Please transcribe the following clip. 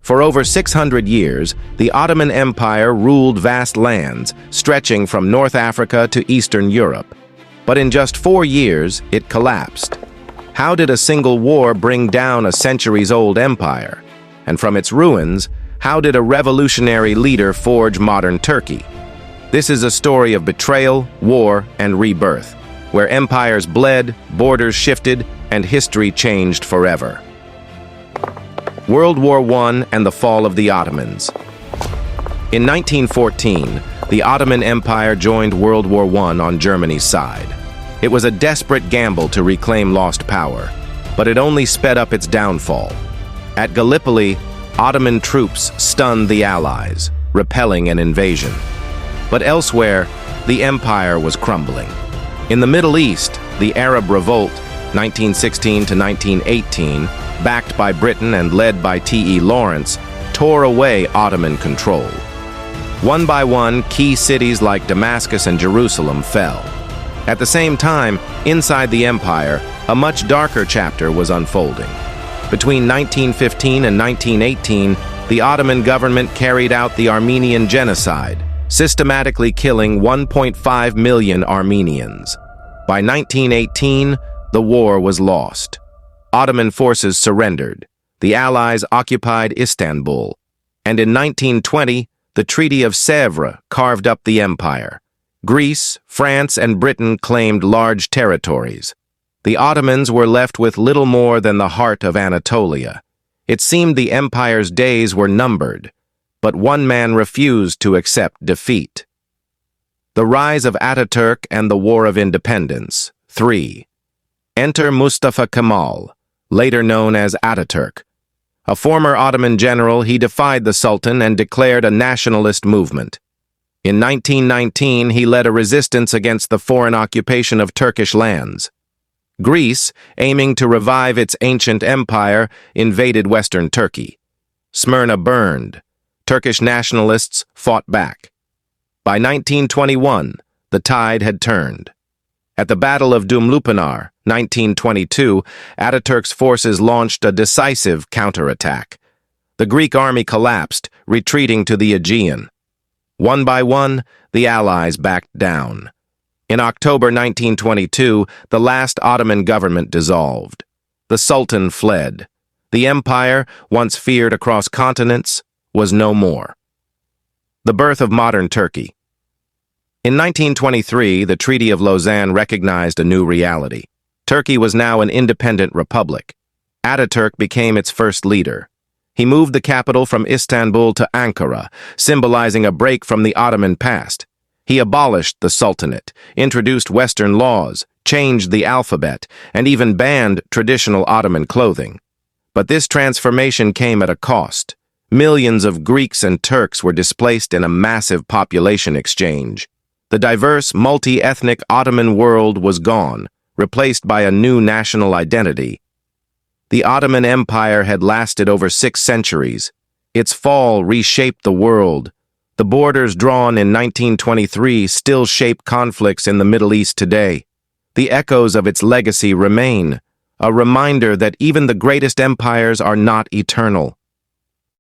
For over 600 years, the Ottoman Empire ruled vast lands, stretching from North Africa to Eastern Europe. But in just 4 years, it collapsed. How did a single war bring down a centuries-old empire? And from its ruins, how did a revolutionary leader forge modern Turkey? This is a story of betrayal, war, and rebirth, where empires bled, borders shifted, and history changed forever. World War I and the fall of the Ottomans. In 1914, the Ottoman Empire joined World War I on Germany's side. It was a desperate gamble to reclaim lost power, but it only sped up its downfall. At Gallipoli, Ottoman troops stunned the Allies, repelling an invasion. But elsewhere, the empire was crumbling. In the Middle East, the Arab Revolt, 1916 to 1918, backed by Britain and led by T.E. Lawrence, tore away Ottoman control. One by one, key cities like Damascus and Jerusalem fell. At the same time, inside the empire, a much darker chapter was unfolding. Between 1915 and 1918, the Ottoman government carried out the Armenian genocide, systematically killing 1.5 million Armenians. By 1918, the war was lost. Ottoman forces surrendered. The Allies occupied Istanbul. And in 1920, the Treaty of Sèvres carved up the empire. Greece, France, and Britain claimed large territories. The Ottomans were left with little more than the heart of Anatolia. It seemed the empire's days were numbered, but one man refused to accept defeat. The rise of Atatürk and the War of Independence. 3. Enter Mustafa Kemal, later known as Atatürk. A former Ottoman general, he defied the Sultan and declared a nationalist movement. In 1919, he led a resistance against the foreign occupation of Turkish lands. Greece, aiming to revive its ancient empire, invaded western Turkey. Smyrna burned. Turkish nationalists fought back. By 1921, the tide had turned. At the Battle of Dumlupinar, 1922, Atatürk's forces launched a decisive counterattack. The Greek army collapsed, retreating to the Aegean. One by one, the Allies backed down. In October 1922, the last Ottoman government dissolved. The Sultan fled. The empire, once feared across continents, was no more. The birth of modern Turkey. In 1923, the Treaty of Lausanne recognized a new reality. Turkey was now an independent republic. Atatürk became its first leader. He moved the capital from Istanbul to Ankara, symbolizing a break from the Ottoman past. He abolished the Sultanate, introduced Western laws, changed the alphabet, and even banned traditional Ottoman clothing. But this transformation came at a cost. Millions of Greeks and Turks were displaced in a massive population exchange. The diverse, multi-ethnic Ottoman world was gone, replaced by a new national identity. The Ottoman Empire had lasted over 6 centuries. Its fall reshaped the world. The borders drawn in 1923 still shape conflicts in the Middle East today. The echoes of its legacy remain, a reminder that even the greatest empires are not eternal.